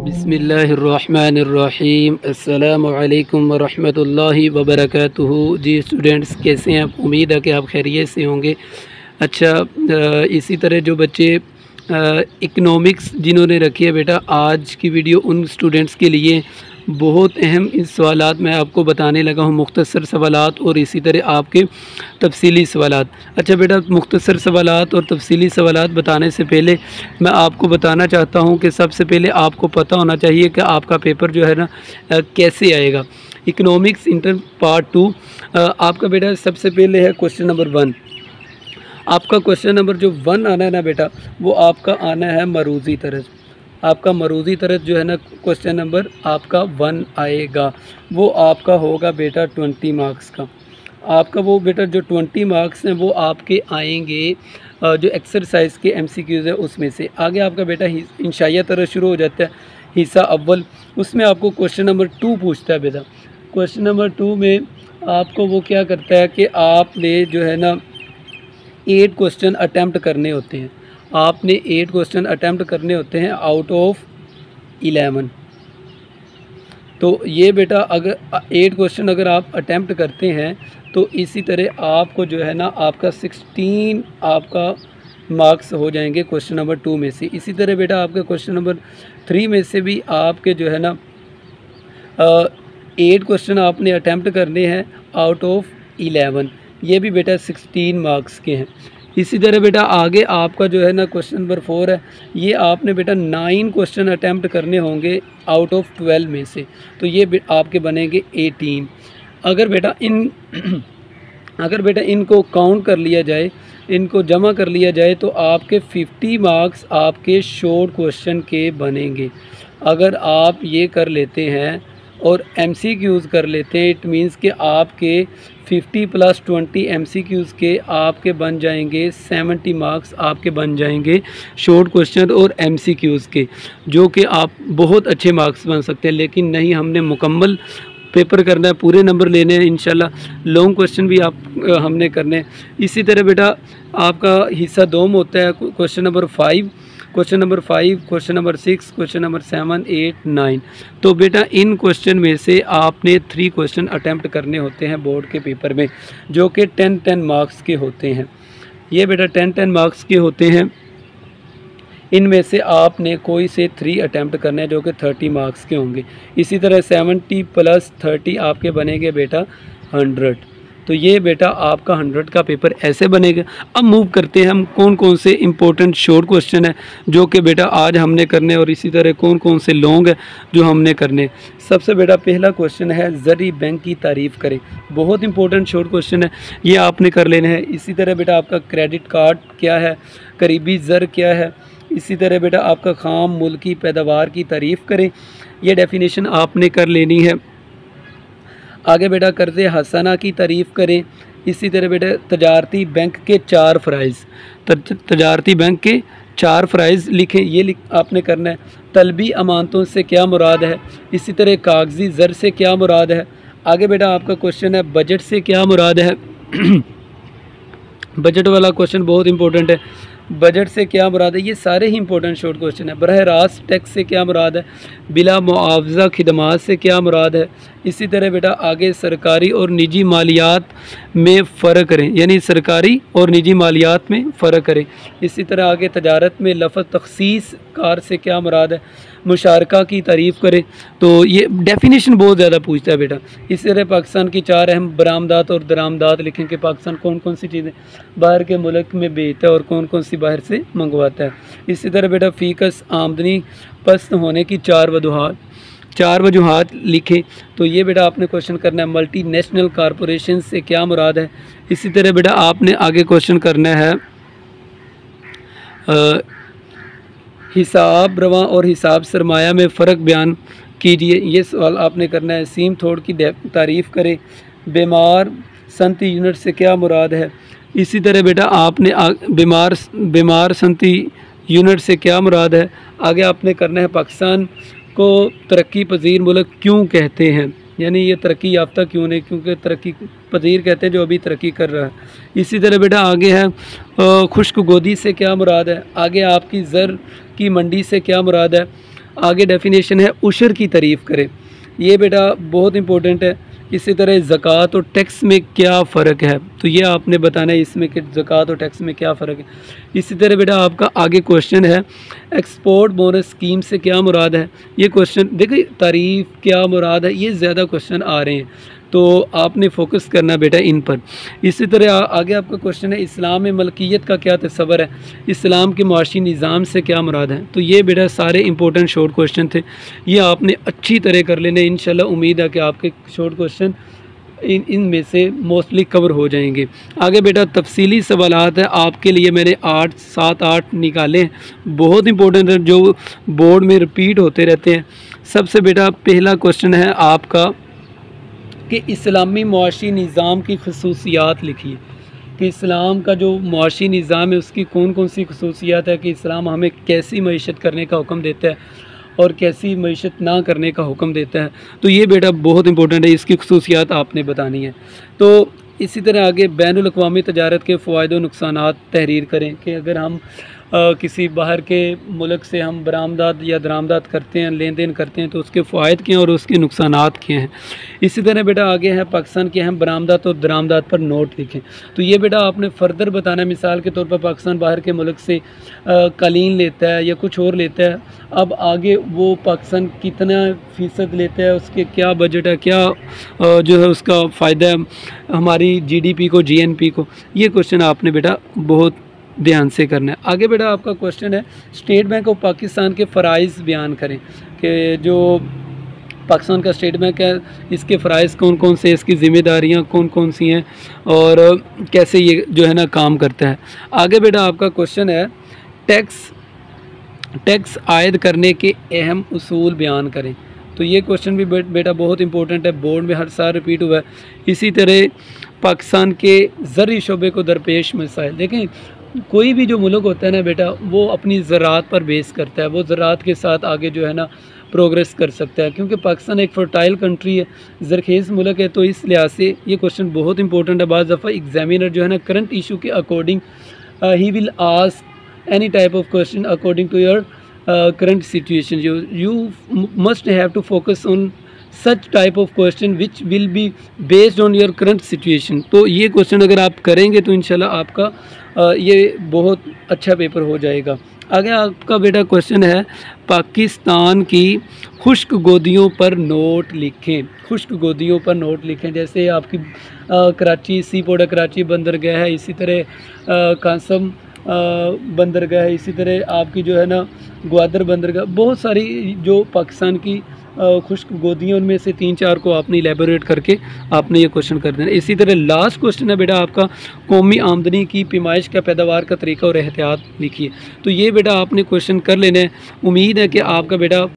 बिस्मिल्लाहिर्रहमानिर्रहीम। अस्सलामु अलैकुम वरहमतुल्लाहि वबरकातुहू। जी स्टूडेंट्स, कैसे हैं आप? उम्मीद है कि आप खैरियत से होंगे। अच्छा, इसी तरह जो बच्चे इकनॉमिक्स जिन्होंने रखी है बेटा, आज की वीडियो उन स्टूडेंट्स के लिए बहुत अहम सवालात मैं आपको बताने लगा हूँ, मुख्तसर सवालात और इसी तरह आपके तफसीली सवालात। अच्छा बेटा, मुख्तसर सवालात और तफसीली सवालात बताने से पहले मैं आपको बताना चाहता हूँ कि सबसे पहले आपको पता होना चाहिए कि आपका पेपर जो है ना कैसे आएगा। इकनॉमिक्स इंटर पार्ट 2 आपका बेटा सबसे पहले है क्वेश्चन नंबर 1। आपका क्वेश्चन नंबर जो 1 आना है ना बेटा, वो आपका आना है मरूज़ी तरज। आपका मरूज़ी तरज जो है ना क्वेश्चन नंबर आपका 1 आएगा, वो आपका होगा बेटा 20 मार्क्स का। आपका वो बेटा जो 20 मार्क्स हैं वो आपके आएंगे जो एक्सरसाइज के MCQs है उसमें से। आगे आपका बेटा इंशाइया तरह शुरू हो जाता है हिस्सा अव्वल, उसमें आपको क्वेश्चन नंबर 2 पूछता है बेटा। क्वेश्चन नंबर 2 में आपको वो क्या करता है कि आपने जो है ना 8 क्वेश्चन अटैम्प्ट करने होते हैं। आपने 8 क्वेश्चन अटैम्प्ट करने होते हैं आउट ऑफ 11। तो ये बेटा अगर 8 क्वेश्चन अगर आप अटैम्प्ट करते हैं तो इसी तरह आपको जो है ना आपका 16 आपका मार्क्स हो जाएंगे क्वेश्चन नंबर 2 में से। इसी तरह बेटा आपके क्वेश्चन नंबर 3 में से भी आपके जो है ना 8 क्वेश्चन आपने अटैम्प्ट करने हैं आउट ऑफ 11। ये भी बेटा 16 मार्क्स के हैं। इसी तरह बेटा आगे आपका जो है ना क्वेश्चन नंबर 4 है, ये आपने बेटा 9 क्वेश्चन अटैम्प्ट करने होंगे आउट ऑफ 12 में से, तो ये आपके बनेंगे 18। अगर बेटा इनको काउंट कर लिया जाए, इनको जमा कर लिया जाए तो आपके 50 मार्क्स आपके शॉर्ट क्वेश्चन के बनेंगे। अगर आप ये कर लेते हैं और MCQs कर लेते हैं, इट मीन्स कि आपके 50 + 20 MCQs के आपके बन जाएंगे 70 मार्क्स आपके बन जाएंगे शॉर्ट क्वेश्चन और MCQs के, जो कि आप बहुत अच्छे मार्क्स बन सकते हैं। लेकिन नहीं, हमने मुकम्मल पेपर करना है, पूरे नंबर लेने हैं इंशाल्लाह। लॉन्ग क्वेश्चन भी हमने करने हैं। इसी तरह बेटा आपका हिस्सा 2 में होता है question number 5, question number 5, question number 6, question number 7, 8, 9। तो बेटा इन क्वेश्चन में से आपने 3 क्वेश्चन अटैम्प्ट करने होते हैं बोर्ड के पेपर में, जो कि 10-10 मार्क्स के होते हैं। ये बेटा 10-10 मार्क्स के होते हैं। इनमें से आपने कोई से 3 अटैम्प्ट करने हैं जो कि 30 मार्क्स के होंगे। इसी तरह 70 + 30 आपके बनेंगे बेटा 100। तो ये बेटा आपका 100 का पेपर ऐसे बनेगा। अब मूव करते हैं हम कौन कौन से इंपॉर्टेंट शॉर्ट क्वेश्चन है जो कि बेटा आज हमने करने, और इसी तरह कौन कौन से लॉन्ग है जो हमने करने। सबसे बेटा पहला क्वेश्चन है ज़री बैंक की तारीफ़ करें। बहुत इंपॉर्टेंट शॉर्ट क्वेश्चन है, ये आपने कर लेना है। इसी तरह बेटा आपका क्रेडिट कार्ड क्या है, करीबी ज़र क्या है। इसी तरह बेटा आपका खाम मुल्की पैदावार की तारीफ़ करें, ये डेफिनेशन आपने कर लेनी है। आगे बेटा कर्ज़ हसना की तारीफ़ करें। इसी तरह बेटा तजारती बैंक के 4 फ़राइज़, तजारती बैंक के 4 फ़राइज़ लिखें, ये आपने करना है। तलबी अमानतों से क्या मुराद है। इसी तरह कागज़ी ज़र से क्या मुराद है। आगे बेटा आपका क्वेश्चन है बजट से क्या मुराद है। बजट वाला क्वेश्चन बहुत इंपॉर्टेंट है, बजट से क्या मुराद है। ये सारे ही इंपॉर्टेंट शॉर्ट क्वेश्चन है। बरह रास्त टैक्स से क्या मुराद है। बिला मुआवजा खिदमात से क्या मुराद है। इसी तरह बेटा आगे सरकारी और निजी मालियात में फ़र्क करें, यानी सरकारी और निजी मालियात में फ़र्क करें। इसी तरह आगे तजारत में लफ्ज़ तख़सीस कार से क्या मुराद है। मुशारका की तारीफ़ करें। तो ये डेफिनेशन बहुत ज़्यादा पूछता है बेटा। इसी तरह पाकिस्तान की 4 अहम बरामदात और दरामदात लिखें कि पाकिस्तान कौन कौन सी चीज़ें बाहर के मुल्क में बेचता है और कौन कौन सी बाहर से मंगवाता है। इसी तरह बेटा फ़ीकस आमदनी पस्त होने की 4 वजूहात लिखें। तो ये बेटा आपने क्वेश्चन करना है मल्टी नेशनल कॉरपोरेशन से क्या मुराद है। इसी तरह बेटा आपने आगे क्वेश्चन करना है हिसाब रवा और हिसाब सरमाया में फ़र्क बयान कीजिए, ये सवाल आपने करना है। सीम थोड़ की तारीफ़ करें। बीमार सनती यूनिट से क्या मुराद है। इसी तरह बेटा आपने बीमार सनती यूनिट से क्या मुराद है। आगे आपने करना है पाकिस्तान को तरक्की पजीर मुल्क क्यों कहते हैं, यानी ये तरक्की याफ्ता क्यों नहीं, क्योंकि तरक्की पजीर कहते हैं जो अभी तरक्की कर रहा है। इसी तरह बेटा आगे है खुश्क गोदी से क्या मुराद है, आगे आपकी ज़र की मंडी से क्या मुराद है, आगे डेफिनेशन है उशर की तारीफ़ करें, ये बेटा बहुत इंपॉर्टेंट है। इसी तरह ज़कात और टैक्स में क्या फ़र्क है, तो ये आपने बताना है इसमें कि ज़कात और टैक्स में क्या फ़र्क है। इसी तरह बेटा आपका आगे क्वेश्चन है एक्सपोर्ट बोनस स्कीम से क्या मुराद है, ये क्वेश्चन देखिए तारीफ़ क्या मुराद है, ये ज़्यादा क्वेश्चन आ रहे हैं तो आपने फोकस करना बेटा इन पर। इसी तरह आगे आपका क्वेश्चन है इस्लाम में मलकियत का क्या तस्वर है, इस्लाम के मुआशी निज़ाम से क्या मुराद है। तो ये बेटा सारे इंपॉर्टेंट शॉर्ट क्वेश्चन थे, ये आपने अच्छी तरह कर लेने। इंशाल्लाह उम्मीद है कि आपके शॉर्ट क्वेश्चन इनमें से मोस्टली कवर हो जाएंगे। आगे बेटा तफसीली सवालात है आपके लिए मैंने 7-8 निकाले हैं, बहुत इंपॉर्टेंट है जो बोर्ड में रिपीट होते रहते हैं। सबसे बेटा पहला क्वेश्चन है आपका कि इस्लामी मुआशी निज़ाम की खसूसियात लिखिए, कि इस्लाम का जो मुआशी निज़ाम है उसकी कौन कौन सी खसूसियात है, कि इस्लाम हमें कैसी मईशत करने का हुक्म देता है और कैसी मईशत ना करने का हुक्म देता है। तो ये बेटा बहुत इंपॉर्टेंट है, इसकी खसूसियात आपने बतानी है। तो इसी तरह आगे बैनुल अक़वामी तजारत के फ़ायदे और नुकसानात तहरीर करें, कि अगर हम किसी बाहर के मुल्क से हम बरामदात या दरामदात करते हैं, लेन देन करते हैं, तो उसके फ़ायदे क्या हैं और उसके नुकसानात क्या हैं। इसी तरह बेटा आगे है पाकिस्तान के अहम बरामदात और दरामदात पर नोट लिखें। तो ये बेटा आपने फ़र्दर बताना है, मिसाल के तौर पर पाकिस्तान बाहर के मुल्क से कालीन लेता है या कुछ और लेता है, अब आगे वो पाकिस्तान कितना फ़ीसद लेता है, उसके क्या बजट है, क्या जो है उसका फ़ायदा है हमारी GDP को, GNP को, ये क्वेश्चन आपने बेटा बहुत ध्यान से करना है। आगे बेटा आपका क्वेश्चन है स्टेट बैंक ऑफ पाकिस्तान के फ़राइज़ बयान करें, कि जो पाकिस्तान का स्टेट बैंक है इसके फ़राइज़ कौन कौन से, इसकी ज़िम्मेदारियां कौन कौन सी हैं और कैसे ये जो है ना काम करता है। आगे बेटा आपका क्वेश्चन है टैक्स आयद करने के अहम उसूल बयान करें। तो ये क्वेश्चन भी बेटा बहुत इंपॉर्टेंट है, बोर्ड में हर साल रिपीट हुआ है। इसी तरह पाकिस्तान के ज़रूरी शोबे को दरपेश मसाइल, देखें कोई भी जो मुल्क होता है ना बेटा वो अपनी ज़राअत पर बेस करता है, वो ज़राअत के साथ आगे जो है ना प्रोग्रेस कर सकता है, क्योंकि पाकिस्तान एक फर्टाइल कंट्री है, ज़रखेज़ मुल्क है। तो इस लिहाज से ये क्वेश्चन बहुत इंपॉर्टेंट है। बाज़ दफ़ा एग्जामिनर जो है ना करंट इशू के अकॉर्डिंग ही will ask any type of question according to your current situation. You must have to focus on such type of question which will be based on your current situation. तो ये question अगर आप करेंगे तो इंशाल्लाह आपका ये बहुत अच्छा पेपर हो जाएगा। आगे आपका बेटा क्वेश्चन है पाकिस्तान की खुश्क गोदियों पर नोट लिखें, खुश्क गोदियों पर नोट लिखें। जैसे आपकी कराची सी पोर्ट कराची बंदरगाह है, इसी तरह कासम बंदरगाह है, इसी तरह आपकी जो है ना ग्वादर बंदरगाह, बहुत सारी जो पाकिस्तान की खुश्क गोदियाँ उनमें से 3-4 को आपने इलेबोरेट करके आपने ये क्वेश्चन कर देना। इसी तरह लास्ट क्वेश्चन है बेटा आपका कौमी आमदनी की पैमाइश का पैदावार का तरीका और एहतियात लिखिए। तो ये बेटा आपने क्वेश्चन कर लेना है। उम्मीद है कि आपका बेटा